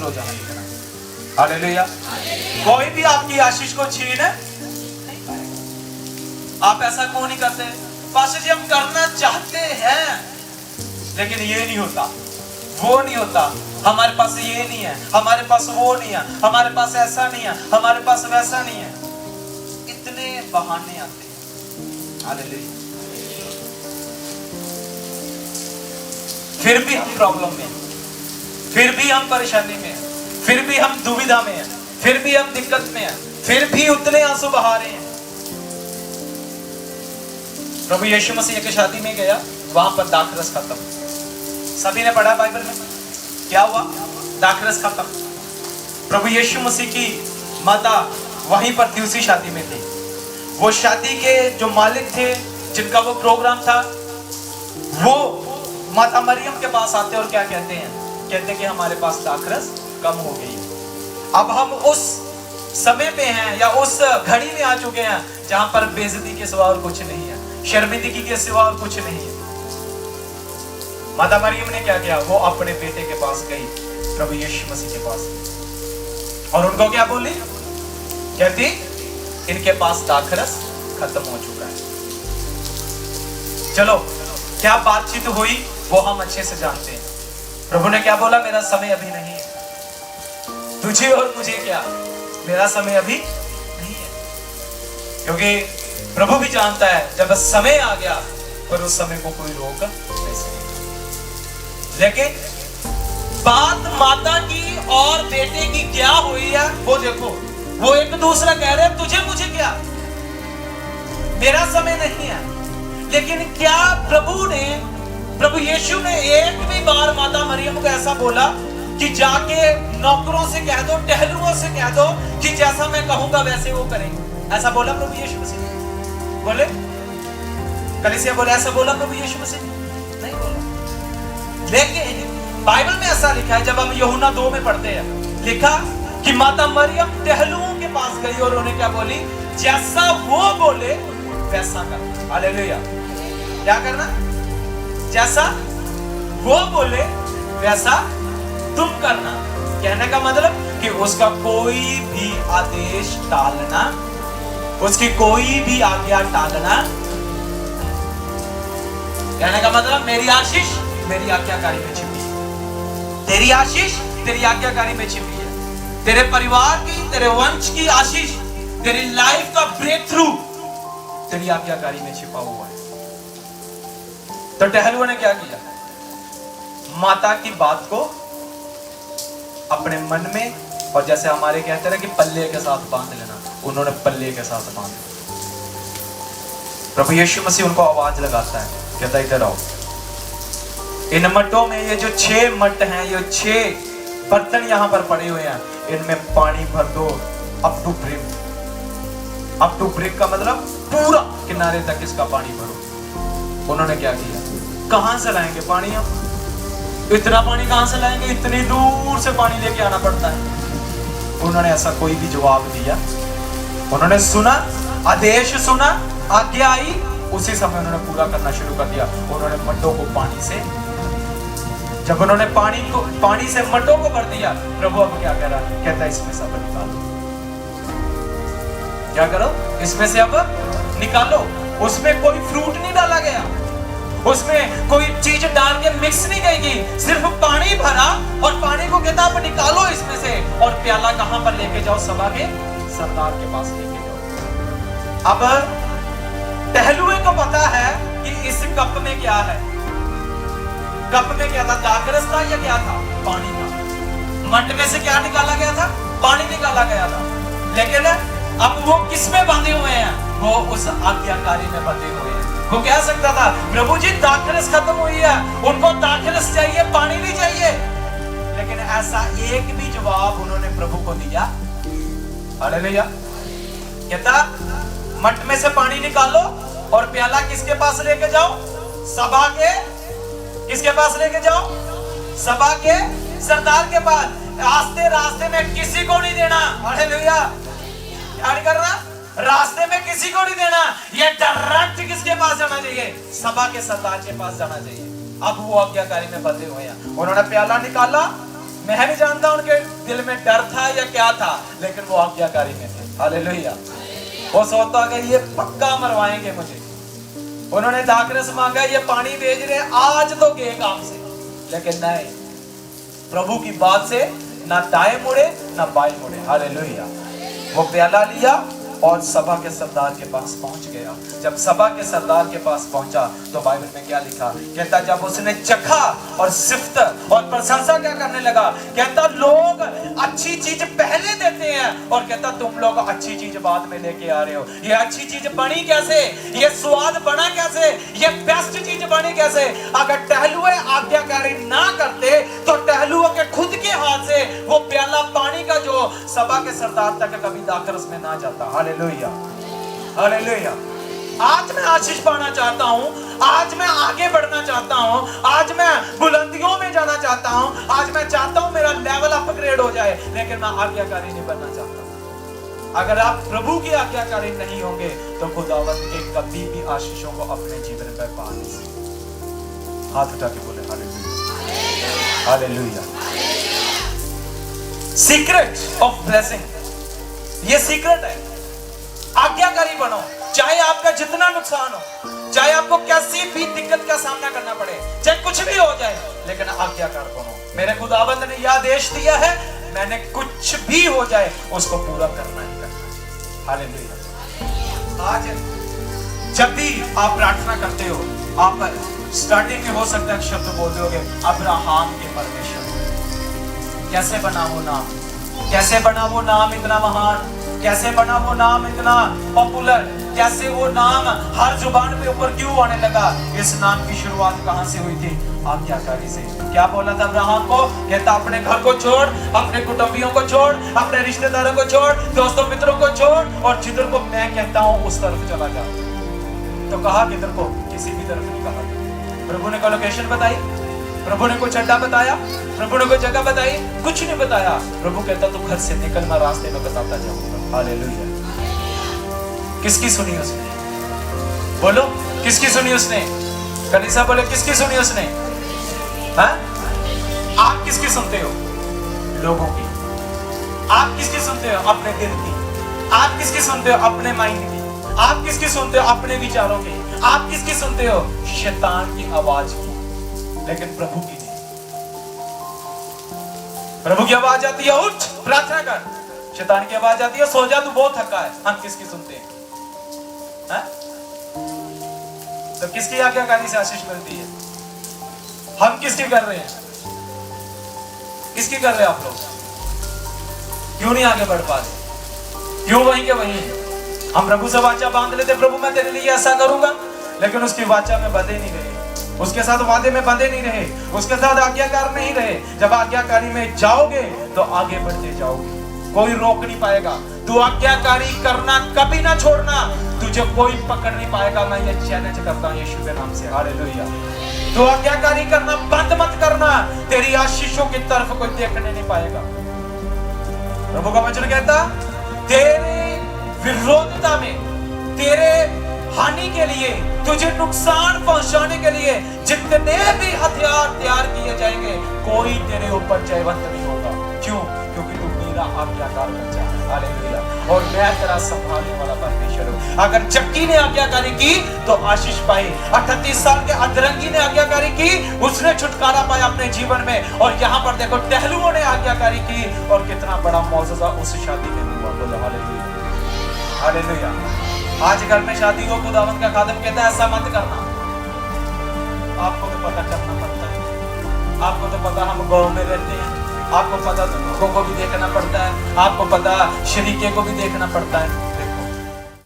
Close आना लिखना। Hallelujah. कोई भी आपकी आशीष को छीन नहीं पाएगा। आप ऐसा क्यों नहीं करते? पास्टर जी हम करना चाहते हैं लेकिन ये नहीं होता, वो नहीं होता, हमारे पास ये नहीं है, हमारे पास वो नहीं है, हमारे पास ऐसा नहीं है, हमारे पास वैसा नहीं है। इतने बहाने आते हैं। हालेलुया। फिर भी हम प्रॉब्लम में, फिर भी हम परेशानी में, फिर भी हम दुविधा में हैं, फिर भी हम दिक्कत में हैं, फिर भी उतने आंसू बहा रहे हैं। प्रभु यीशु मसीह की शादी में गया, वहां पर दाखरस खत्म। सभी ने पढ़ा बाइबल में, क्या हुआ? दाखरस खत्म। प्रभु यीशु मसीह की माता वहीं पर थी, उसी शादी में थी। वो शादी के जो मालिक थे, जिनका वो प्रोग्राम था, वो माता मरियम के पास आते और क्या कहते हैं? कहते कि हमारे पास दाखरस कम हो गई। अब हम उस समय पे हैं या उस घड़ी में आ चुके हैं जहां पर बेइज्जती के सिवा और कुछ नहीं है, शर्मिंदगी के सिवा और कुछ नहीं है। माता मरियम ने क्या किया? वो अपने बेटे के पास गई, प्रभु यीशु मसीह के पास, और उनको क्या बोली? कहती इनके पास दाखरस खत्म हो चुका है। चलो क्या बातचीत हुई वो हम अच्छे से जानते हैं। प्रभु ने क्या बोला? मेरा समय अभी नहीं है। तुझे और मुझे क्या, मेरा समय अभी नहीं है। क्योंकि प्रभु भी जानता है जब समय आ गया पर उस समय को कोई रोक नहीं सकता। लेकिन बात माता की और बेटे की क्या हुई है वो देखो। वो एक दूसरा कह रहे हैं तुझे मुझे क्या, मेरा समय नहीं है। लेकिन क्या प्रभु यीशु ने एक भी बार माता मरियम को ऐसा बोला कि जाके नौकरों से कह दो, टहलुओं से कह दो कि जैसा मैं कहूंगा वैसे वो करेंगे? ऐसा बोला प्रभु यीशु मसीह ने? बोले? कलीसिया बोले ऐसा बोला प्रभु यीशु मसीह ने? नहीं बोला। लेकिन बाइबल में ऐसा लिखा है, जब हम यूहन्ना 2 में पढ़ते हैं, लिखा कि माता मरियम टहलुओं के पास गई और उन्हें क्या बोली? जैसा वो बोले वैसा करना। हालेलुया। क्या करना? जैसा वो बोले वैसा तुम करना। कहने का मतलब कि उसका कोई भी आदेश टालना, उसकी कोई भी आज्ञा टालना। कहने का मतलब मेरी आशीष मेरी आज्ञाकारी में छिपी है, तेरी आशीष तेरी आज्ञाकारी में छिपी है, तेरे परिवार की, तेरे वंश की आशीष, तेरी लाइफ का ब्रेक थ्रू तेरी आज्ञाकारी में छिपा हुआ है। तो टहलुओं ने क्या किया? माता की बात को अपने मन में, और जैसे हमारे कहते हैं कि पल्ले के साथ बांध लेना, उन्होंने पल्ले के साथ बांध लिया। प्रभु यीशु मसीह उनको आवाज लगाता है, कहता है इधर आओ। इन मट्टों में, ये जो 6 मट्ट हैं, ये 6 बर्तन यहाँ पर पड़े हुए हैं, इनमें पानी भर दो up to brim. Up to brim का मतलब पूरा किनारे तक इसका पानी भरो। उन्होंने क्या किया? कहां से लाएंगे पानी? हम इतना पानी कहां से लाएंगे? इतनी दूर से पानी लेके आना पड़ता है। उन्होंने ऐसा कोई भी जवाब दिया? उन्होंने सुना, आदेश सुना, आज्ञा आई, उसी समय उन्होंने पूरा करना शुरू कर दिया। उन्होंने मट्टों को पानी से, जब उन्होंने पानी से मट्टों को भर दिया, प्रभु अब क्या कह रहा है? कहता है इसमें से अब निकालो। क्या करो? इसमें से अब निकालो। उसमें कोई फ्रूट नहीं डाला गया, उसमें कोई चीज डाल के मिक्स नहीं गई, सिर्फ पानी भरा और पानी को कहता अब निकालो इसमें से, और प्याला कहां पर लेके जाओ? सभा के सरदार के पास लेके जाओ। अब टहलुए को पता है कि इस कप में क्या है। कप में क्या था? दाखरस था या क्या था? पानी था। मट में से क्या निकाला गया था? पानी निकाला गया था। लेकिन अब वो किस में बंधे हुए हैं? वो उस आज्ञाकारी में बंधे हुए हैं। वो कह सकता था प्रभु जी दाखरस खत्म हुई है, उनको दाखरस चाहिए, पानी नहीं चाहिए। लेकिन ऐसा एक भी जवाब उन्होंने प्रभु को दिया? हालेलुया। कहता मट में से पानी निकालो और प्याला किसके पास लेके जाओ? सभा के, किसके पास लेके जाओ? सभा के सरदार के पास। रास्ते में किसी को नहीं देना। हालेलुया। क्या नहीं करना? रास्ते में किसी को नहीं देना। ये डायरेक्ट किसके पास जाना चाहिए? सभा के सरदार के पास जाना चाहिए। अब वो आज्ञाकारी में बंधे हुए हैं। उन्होंने प्याला निकाला मैं नहीं जानता उनके दिल में डर था या क्या था, लेकिन वो आज्ञाकारी में थे। हालेलुया। वो सोचता कि ये पक्का मरवाएंगे मुझे। उन्होंने दाखरस मांगा, ये पानी भेज रहे, आज तो गए काम से, लेकिन नहीं, प्रभु की बात से ना दाएं मुड़े ना बाएं मुड़े। हालेलुया। वो प्याला लिया और सभा के सरदार के पास पहुंच गया। जब सभा के सरदार के पास पहुंचा तो बाइबल में क्या लिखा, कहता जब उसने चखा और सिफ्त और प्रशंसा क्या करने लगा, कहता लोग अच्छी चीज पहले देते हैं और कहता तुम लोग अच्छी चीज बाद में लेके आ रहे हो। ये अच्छी चीज बनी कैसे, ये स्वाद बना कैसे, ये बेस्ट चीज बनी कैसे? अगर टहलुए आज्ञाकारी ना करते तो टहलुओं के खुद के हाथ से वो प्याला पानी का जो सभा के सरदार तक कभी दाखरस में ना जाता। Hallelujah, hallelujah. आज मैं आशीष पाना चाहता हूं, आज मैं आगे बढ़ना चाहता हूं, आज मैं बुलंदियों में जाना चाहता हूं, आज मैं चाहता हूं मेरा लेवल अपग्रेड हो जाए, लेकिन मैं आज्ञाकारी नहीं बनना चाहता। अगर आप प्रभु की आज्ञाकारी नहीं होंगे तो खुदावंद के कभी भी आशीषों को अपने जीवन में पा नहीं सकते। हाथ उठा के बोले hallelujah, hallelujah. Secret of blessing, ये सीक्रेट है। आज्ञाकारी बनो, चाहे आपका जितना नुकसान हो, चाहे आपको कैसी भी दिक्कत का सामना करना पड़े, चाहे कुछ भी हो जाए, लेकिन आज्ञाकार बनो। मेरे खुदावंद ने यह आदेश दिया है, मैंने कुछ भी हो जाए उसको पूरा करना ही करना है। हालेलुया। आज जब भी आप प्रार्थना करते हो, आप स्टार्टिंग में हो सकता है शब्द बोल दोगे, अब्राहम के परमेश्वर। कैसे बना वो नाम, कैसे बना वो नाम इतना महान, कैसे बना वो नाम इतना पॉपुलर, कैसे वो नाम हर जुबान पे ऊपर क्यों आने लगा? इस नाम की शुरुआत कहां से हुई थी? आज्ञाकारी से। क्या बोला था अब्राहम को? कहता अपने घर को छोड़, अपने कुटुंबियों को छोड़, अपने रिश्तेदारों को छोड़, दोस्तों मित्रों को छोड़ और जिधर को मैं कहता हूं उस तरफ चला जा। तो कहा किधर को? किसी भी तरफ नहीं कहा। प्रभु ने को लोकेशन बताई, प्रभु ने कोई अड्डा बताया, प्रभु ने कोई जगह बताई, कुछ नहीं बताया। प्रभु कहता तू घर से निकल, मैं रास्ते में बताता जाऊंगा। हालेलुया। किसकी सुनी उसने? बोलो किसकी सुनी उसने? कलीसिया बोले किसकी सुनी उसने? हाँ? आप किसकी सुनते हो? लोगों की। आप किसकी सुनते हो? अपने दिल की। आप किसकी सुनते हो? अपने माइंड की। आप किसकी सुनते हो? अपने विचारों की। आप किसकी सुनते हो? शैतान की आवाज की, लेकिन प्रभु की नहीं। प्रभु की आवाज आती है उठ प्रार्थना कर, शैतान की आवाज आती है सो जा तू बहुत थका है। हम किसकी सुनते हैं? तो किसकी आज्ञाकारी से आशीष मिलती है? हम किसकी कर रहे हैं? किसकी कर रहे हैं आप लोग? क्यों नहीं आगे बढ़ पा रहे? क्यों वहीं के वहीं? हम प्रभु से वाचा बांध लेते, प्रभु मैं तेरे लिए ऐसा करूंगा, लेकिन उसकी वाचा में बंधे नहीं रहे, उसके साथ वादे में बंधे नहीं रहे, उसके साथ आज्ञाकार नहीं रहे। जब आज्ञाकारी में जाओगे तो आगे बढ़ते जाओगे, कोई रोक नहीं पाएगा। तू आज्ञाकारी करना कभी ना छोड़ना, तुझे कोई पकड़ नहीं पाएगा। मैं ये चैलेंज करता हूं यीशु के नाम से। हालेलुया। तू आज्ञाकारी करना बंद मत करना, तेरी आशीषों की तरफ कोई देखने नहीं पाएगा। प्रभु का वचन कहता तेरे विरोधता में, तेरे हानि के लिए, तुझे नुकसान पहुंचाने के लिए जितने भी हथियार तैयार किए जाएंगे, कोई तेरे ऊपर जयवंत नहीं होगा। क्यों? क्योंकि तू मेरा आज्ञाकार बच्चा है। हालेलुया। और मैं तेरा संभालने वाला परमेश्वर हूं। अगर जक्की ने आज्ञाकारी की तो आशीष पाई, 38 साल के अधरंगी ने आज्ञाकारी की, उसने छुटकारा पाया अपने जीवन में। और यहाँ पर देखो टहलुओं ने आज्ञाकारी की और कितना बड़ा मौजूदा उस शादी में हुआ। बोलो हालेलुया, हालेलुया। आज घर में शादी हो, खुदावंद का खादिम कहता है ऐसा मत करना। आपको तो पता करना पड़ता है, आपको तो पता हम गांव में रहते हैं, आपको पता तो लोगों को भी देखना पड़ता है, आपको पता शरीके को भी देखना पड़ता है।